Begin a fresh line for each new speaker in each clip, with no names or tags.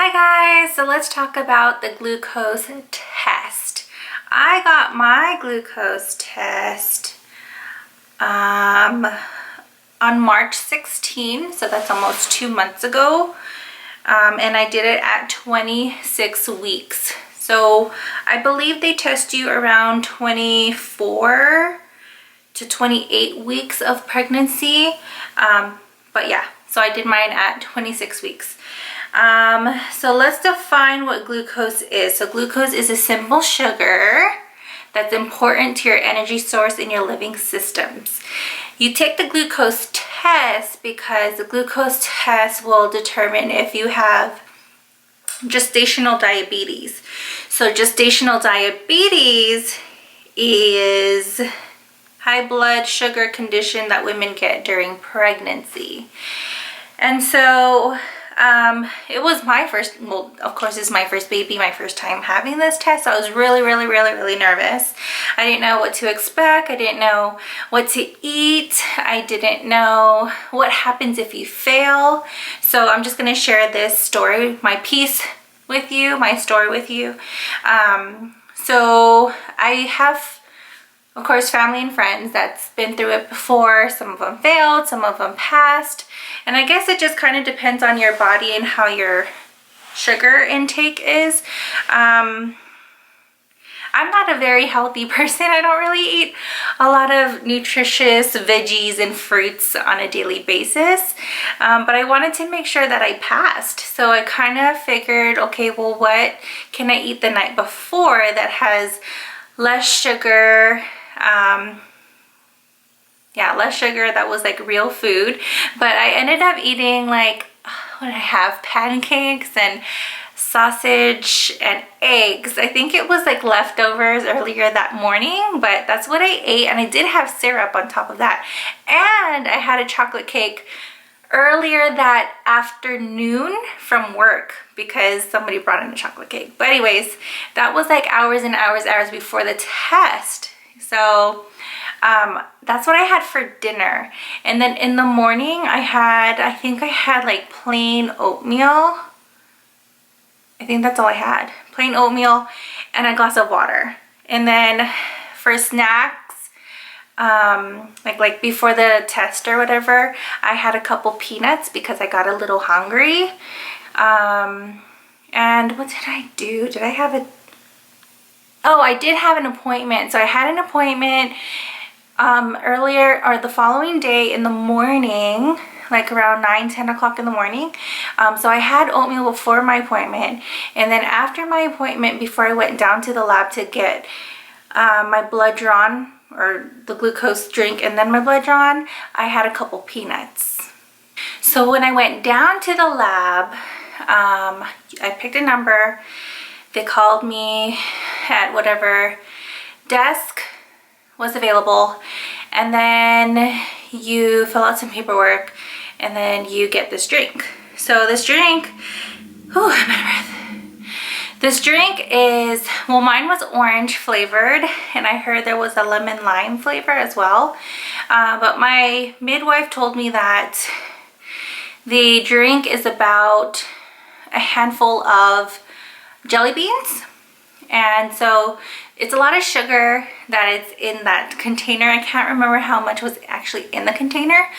Hi guys, so let's talk about the glucose test. I got my glucose test on March 16, so that's almost 2 months ago, and I did it at 26 weeks. So I believe they test you around 24 to 28 weeks of pregnancy, but yeah, so I did mine at 26 weeks. So let's define what glucose is. So glucose is a simple sugar that's important to your energy source in your living systems. You take the glucose test because the glucose test will determine if you have gestational diabetes. So gestational diabetes is high blood sugar condition that women get during pregnancy. And so it was my first, well, of course it's my first baby, my first time having this test. So I was really nervous. I didn't know what to expect. I didn't know what to eat. I didn't know what happens if you fail. So I'm just going to share this story, my piece with you, my story with you. So I have, of course, family and friends that's been through it before. Some of them failed, some of them passed. And I guess it just kind of depends on your body and how your sugar intake is. I'm not a very healthy person. I don't really eat a lot of nutritious veggies and fruits on a daily basis. But I wanted to make sure that I passed. So I kind of figured, okay, well, what can I eat the night before that has less sugar? Less sugar, that was like real food. But I ended up eating like, what did I have? Pancakes and sausage and eggs. I think it was like leftovers earlier that morning, but that's what I ate. And I did have syrup on top of that. And I had a chocolate cake earlier that afternoon from work because somebody brought in a chocolate cake. But anyways, that was like hours and hours before the test. So that's what I had for dinner. And then in the morning I think I had like plain oatmeal. I think that's all I had. Plain oatmeal and a glass of water. And then for snacks, like before the test or whatever, I had a couple peanuts because I got a little hungry. And what did I do? Did I have a... Oh, I did have an appointment. So I had an appointment earlier or the following day in the morning, like around 9-10 o'clock in the morning. So I had oatmeal before my appointment, and then after my appointment, before I went down to the lab to get my blood drawn, or the glucose drink and then my blood drawn, I had a couple peanuts. So when I went down to the lab, I picked a number. They called me at whatever desk was available, and then you fill out some paperwork, and then you get this drink. So this drink, I'm out of breath. This drink is, well, mine was orange flavored, and I heard there was a lemon lime flavor as well. But my midwife told me that the drink is about a handful of jelly beans. And so it's a lot of sugar that is in that container. I can't remember how much was actually in the container,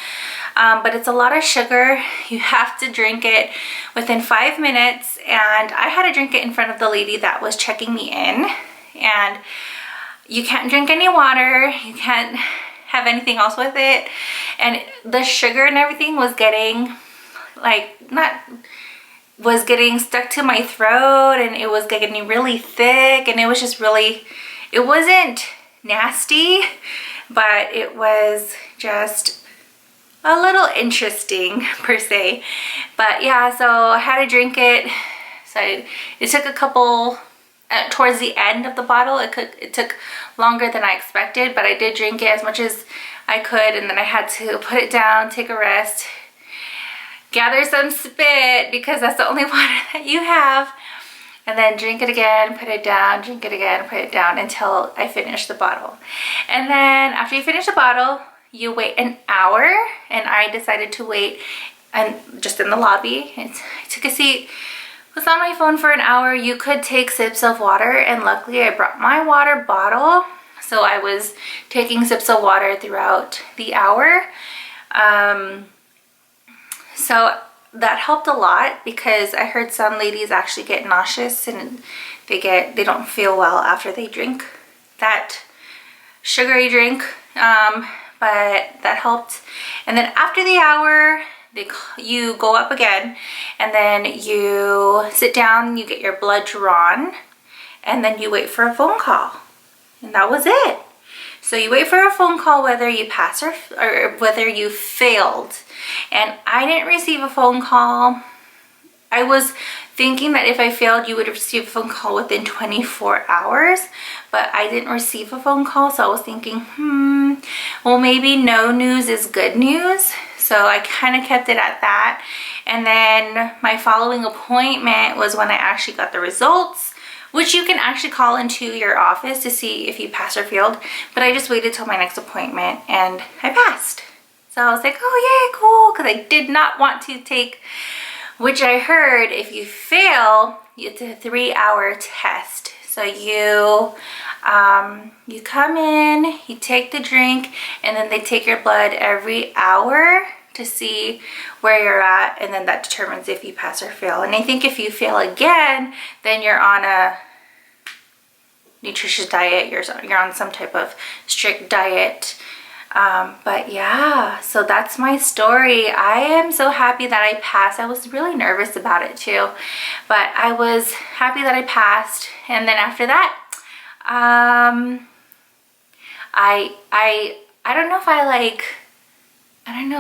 but it's a lot of sugar. You have to drink it within 5 minutes, and I had to drink it in front of the lady that was checking me in. And you can't drink any water, you can't have anything else with it. And the sugar and everything was getting was getting stuck to my throat, and it was getting really thick, and it was just really, it wasn't nasty, but it was just a little interesting per se. But yeah, so I had to drink it. So it took a couple, towards the end of the bottle, it took longer than I expected, but I did drink it as much as I could, and then I had to put it down, take a rest, gather some spit because that's the only water that you have, and then drink it again, put it down, drink it again, put it down until I finish the bottle. And then after you finish the bottle, you wait an hour, and I decided to wait and just in the lobby. I took a seat was on my phone for an hour. You could take sips of water, and luckily I brought my water bottle. So I was taking sips of water throughout the hour. So that helped a lot, because I heard some ladies actually get nauseous and they don't feel well after they drink that sugary drink. But that helped. And then after the hour, you go up again, and then you sit down, you get your blood drawn, and then you wait for a phone call. And that was it. So you wait for a phone call whether you pass or whether you failed. And I didn't receive a phone call. I was thinking that if I failed, you would receive a phone call within 24 hours, but I didn't receive a phone call. So I was thinking, well, maybe no news is good news. So I kind of kept it at that. And then my following appointment was when I actually got the results, which you can actually call into your office to see if you passed or failed. But I just waited till my next appointment and I passed. So I was like, oh yay, cool, because I did not want to take, which I heard if you fail, it's a 3-hour test. So you come in, you take the drink, and then they take your blood every hour to see where you're at, and then that determines if you pass or fail. And I think if you fail again, then you're on a nutritious diet, you're on some type of strict diet. But yeah, so that's my story. I am so happy that I passed. I was really nervous about it too, but I was happy that I passed. And then after that, I don't know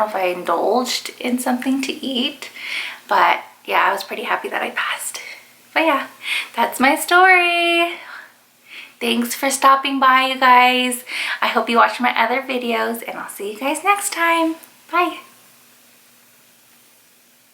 if I indulged in something to eat, but yeah, I was pretty happy that I passed. But yeah, that's my story. Thanks for stopping by, you guys. I hope you watch my other videos, and I'll see you guys next time. Bye.